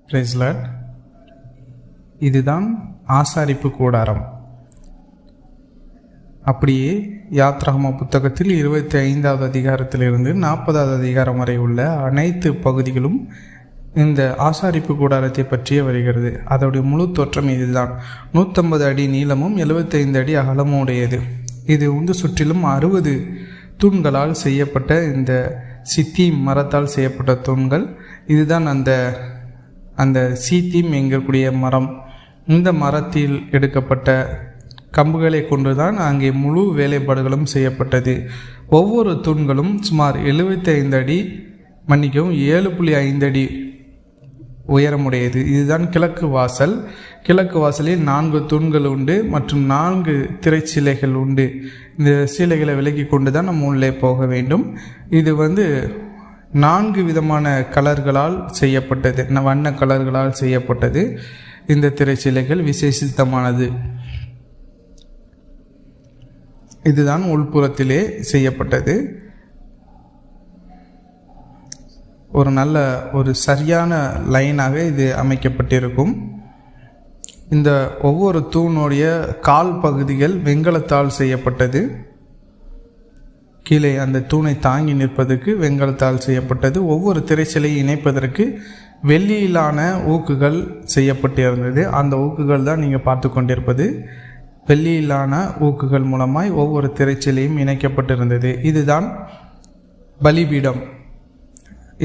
Price Lord. இதுதான் ஆசாரிப்பு கூடாரம். அப்படியே யாத்ராகம புத்தகத்தில் 25வது அதிகாரத்திலிருந்து 40வது அதிகாரம் வரை உள்ள அனைத்து பகுதிகளும் இந்த ஆசாரிப்பு கூடாரத்தை பற்றியே வருகிறது. அதோடைய முழு தோற்றம் இதுதான். 150 அடி நீளமும் 75 அடி அகலமும் உடையது. இது சுற்றிலும் 60 தூண்களால் செய்யப்பட்ட இந்த சித்தீம் மரத்தால் செய்யப்பட்ட தூண்கள். இதுதான் அந்த சீத்தீம் என்கக்கூடிய மரம். இந்த மரத்தில் எடுக்கப்பட்ட கம்புகளை கொண்டுதான் அங்கே முழு வேலைப்பாடுகளும் செய்யப்பட்டது. ஒவ்வொரு தூண்களும் சுமார் 75 அடி 7.5 அடி உயரமுடையது. இதுதான் கிழக்கு வாசல். கிழக்கு வாசலில் 4 தூண்கள் உண்டு மற்றும் 4 திரைச்சீலைகள் உண்டு. இந்த சீலைகளை விலக்கி கொண்டு தான் நம்ம உள்ளே போக வேண்டும். இது 4 விதமான கலர்களால் செய்யப்பட்டது, வண்ண கலர்களால் செய்யப்பட்டது. இந்த திரைச்சீலைகள் விசேஷித்தமானது. இதுதான் உள்புறத்திலே செய்யப்பட்டது. ஒரு சரியான லைனாக இது அமைக்கப்பட்டிருக்கும். இந்த ஒவ்வொரு தூணுடைய கால் பகுதிகள் வெண்கலத்தால் செய்யப்பட்டது. கீழே அந்த தூணை தாங்கி நிற்பதற்கு வெண்கலத்தால் செய்யப்பட்டது. ஒவ்வொரு திரைச்சீலையை இணைப்பதற்கு வெள்ளியிலான ஊக்குகள் செய்யப்பட்டிருந்தது. அந்த ஊக்குகள் தான் நீங்கள் பார்த்து கொண்டிருப்பது. வெள்ளியிலான ஊக்குகள் மூலமாய் ஒவ்வொரு திரைச்சீலையும் இணைக்கப்பட்டிருந்தது. இதுதான் பலிபீடம்.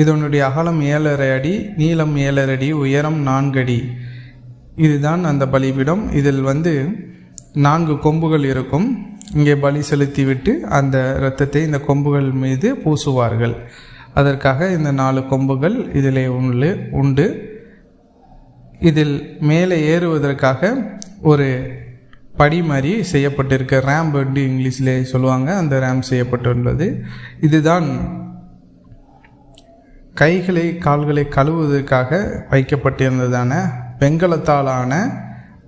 இதனுடைய அகலம் 7.5 அடி, நீளம் 7.5 அடி, உயரம் 4 அடி. இதுதான் அந்த பலிபீடம். இதில் 4 கொம்புகள் இருக்கும். இங்கே பலி செலுத்திவிட்டு அந்த இரத்தத்தை இந்த கொம்புகள் மீது பூசுவார்கள். அதற்காக இந்த 4 கொம்புகள் இதிலே உண்டு. இதில் மேலே ஏறுவதற்காக ஒரு படி மாதிரி செய்யப்பட்டிருக்க ரேம்ப் என்று இங்கிலீஷில் சொல்லுவாங்க. அந்த ரேம்ப் செய்யப்பட்டுள்ளது. இதுதான் கால்களை கழுவுவதற்காக வைக்கப்பட்டிருந்ததான வெண்கலத்தாலான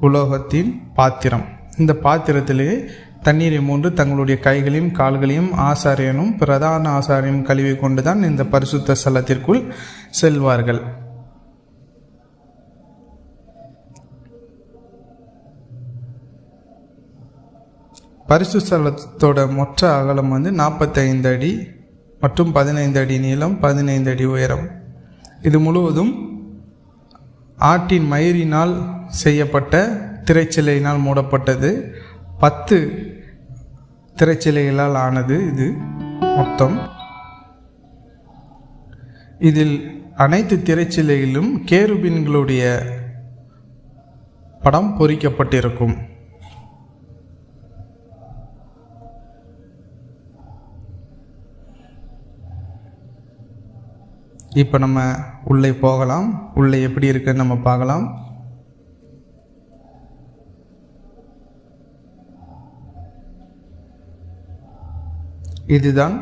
உலோகத்தின் பாத்திரம். இந்த பாத்திரத்திலே தண்ணீரை மூன்று தங்களுடைய கைகளையும் கால்களையும் ஆசாரியனும் பிரதான ஆசாரியனும் கழுவி கொண்டுதான் இந்த பரிசுத்த ஸ்தலத்திற்குள் செல்வார்கள். பரிசுத்த ஸ்தலத்தோட மொத்த அகலம் 45 அடி மற்றும் 15 அடி நீளம், 15 அடி உயரம். இது முழுவதும் ஆட்டின் மயிரினால் செய்யப்பட்ட திரைச்சிலையினால் மூடப்பட்டது. 10 திரைச்சிலைகளால் ஆனது இது மொத்தம். இதில் அனைத்து திரைச்சிலையிலும் கேருபீன்களுடைய படம் பொறிக்கப்பட்டிருக்கும். இப்போ நம்ம உள்ளே போகலாம். உள்ளே எப்படி இருக்குன்னு நம்ம பார்க்கலாம். இதுதான்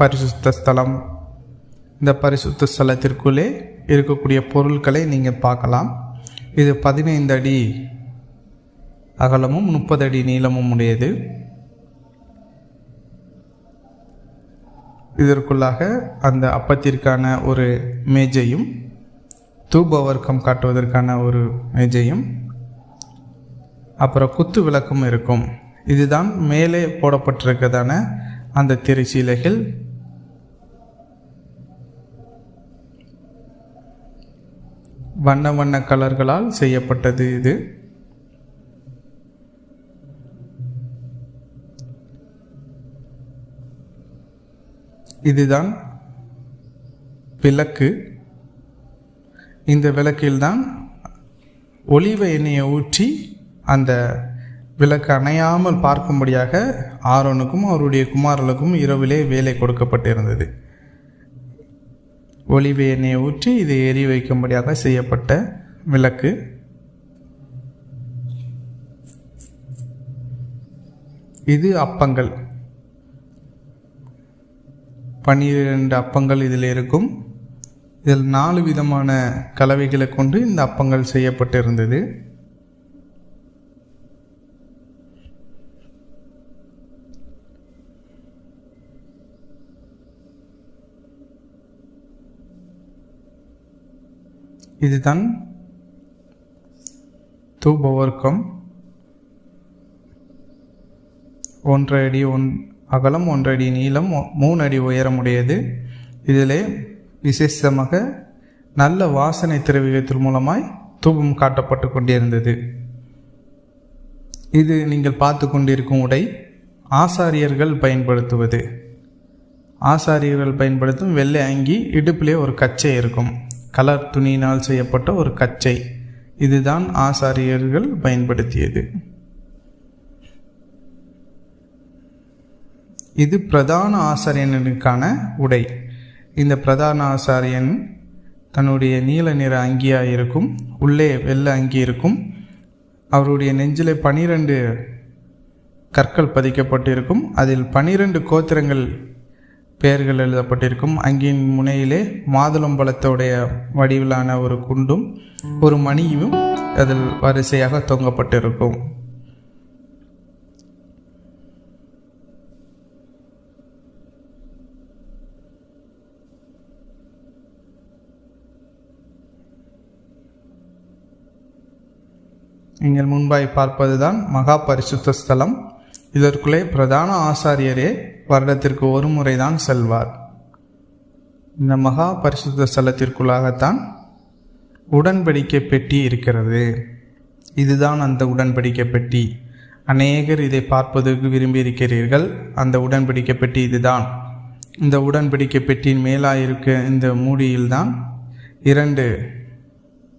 பரிசுத்த ஸ்தலம். இந்த பரிசுத்த ஸ்தலத்திற்குள்ளே இருக்கக்கூடிய பொருட்களை நீங்கள் பார்க்கலாம். இது 15 அடி அகலமும் 30 அடி நீளமும் உடையது. இதற்குள்ளாக அந்த அப்பத்திற்கான ஒரு மேஜையும் தூப வர்க்கம் காட்டுவதற்கான ஒரு மேஜையும் அப்புறம் குத்து விளக்கும் இருக்கும். இதுதான் மேலே போடப்பட்டிருக்கிறதான அந்த திரைச்சீலைகள். வண்ண வண்ண கலர்களால் செய்யப்பட்டது. இதுதான் விளக்கு. இந்த விளக்கில்தான் ஒலிவ எண்ணெயை ஊற்றி அந்த விளக்கு அணையாமல் பார்க்கும்படியாக ஆரோனுக்கும் அவருடைய குமாரர்களுக்கும் இரவிலே வேலை கொடுக்கப்பட்டிருந்தது. ஒலிவ எண்ணெயை ஊற்றி இதை எரி வைக்கும்படியாக செய்யப்பட்ட விளக்கு. இது அப்பங்கள். 12 அப்பங்கள் இதில் இருக்கும். இதில் 4 விதமான கலவைகளை கொண்டு இந்த அப்பங்கள் செய்யப்பட்டிருந்தது. இதுதான் தூபவர்க்கம். 1 அடி அகலம், 1 அடி நீளம், 3 அடி உயரமுடையது. இதிலே விசேஷமாக நல்ல வாசனை திரவியத்தின் மூலமாய் தூபம் காட்டப்பட்டு கொண்டிருந்தது. இது நீங்கள் பார்த்து கொண்டிருக்கும் உடை ஆசாரியர்கள் பயன்படுத்துவது. ஆசாரியர்கள் பயன்படுத்தும் வெள்ளை அங்கி, இடுப்பிலே ஒரு கச்சை இருக்கும், கலர் துணியினால் செய்யப்பட்ட ஒரு கச்சை. இதுதான் ஆசாரியர்கள் பயன்படுத்தியது. இது பிரதான ஆசாரியனுக்கான உடை. இந்த பிரதான ஆசாரியன் தன்னுடைய நீல நிற அங்கியாக இருக்கும், உள்ளே வெள்ளை அங்கி இருக்கும். அவருடைய நெஞ்சிலே 12 கற்கள் பதிக்கப்பட்டிருக்கும். அதில் 12 கோத்திரங்கள் பெயர்கள் எழுதப்பட்டிருக்கும். அங்கியின் முனையிலே மாதுளம்பழத்தோடைய வடிவிலான ஒரு குண்டும் ஒரு மணியும் அதில் வரிசையாக தொங்கப்பட்டிருக்கும். நீங்கள் முன்பாய் பார்ப்பதுதான் மகா பரிசுத்த ஸ்தலம். இதற்குள்ளே பிரதான ஆசாரியரே வருடத்திற்கு ஒரு முறைதான் செல்வார். இந்த மகா பரிசுத்த ஸ்தலத்திற்குள்ளாகத்தான் உடன்படிக்கை பெட்டி இருக்கிறது. இதுதான் அந்த உடன்படிக்கை பெட்டி. அநேகர் இதை பார்ப்பதற்கு விரும்பியிருக்கிறீர்கள். அந்த உடன்படிக்கை பெட்டி இதுதான். இந்த உடன்படிக்கை பெட்டியின் மேலாயிருக்க இந்த மூடியில்தான் 2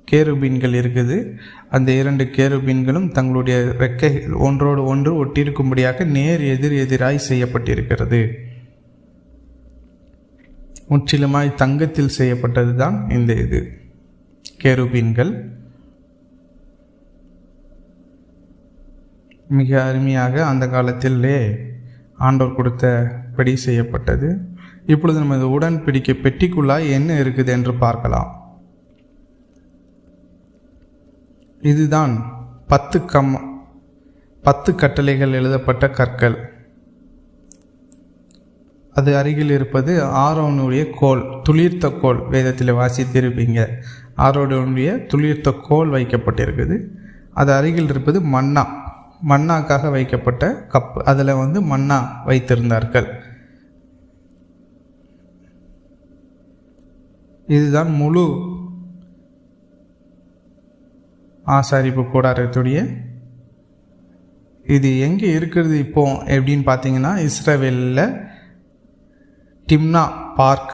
கேருபீன்கள் இருக்குது. அந்த 2 கேருபீன்களும் தங்களுடைய ரெக்கை ஒன்றோடு ஒன்று ஒட்டியிருக்கும்படியாக எதிராய் செய்யப்பட்டிருக்கிறது. முற்றிலுமாய் தங்கத்தில் செய்யப்பட்டது தான் இந்த கேருபீன்கள். மிக அருமையாக அந்த காலத்திலே ஆண்டவர் கொடுத்தபடி செய்யப்பட்டது. இப்பொழுது நம்ம உடன்படிக்கை பெட்டிக்குள்ளாய் என்ன இருக்குது என்று பார்க்கலாம். இதுதான் 10 கட்டளைகள் எழுதப்பட்ட கற்கள். அது அருகில் இருப்பது ஆரோனுடைய கோல், துளிர்த்த கோல். வேதத்தில் வாசித்திருப்பீங்க. ஆரோனுடைய துளிர்த்த கோல் வைக்கப்பட்டிருக்குது. அது அருகில் இருப்பது மன்னாக்காக வைக்கப்பட்ட கப்பு. அதில் மன்னா வைத்திருந்தார்கள். இதுதான் முழு ஆசாரிப்பு கூடாரத்துடைய. இது எங்கே இருக்கிறது இப்போ எப்படின்னு பார்த்தீங்கன்னா, இஸ்ரவேலில் டிம்னா பார்க்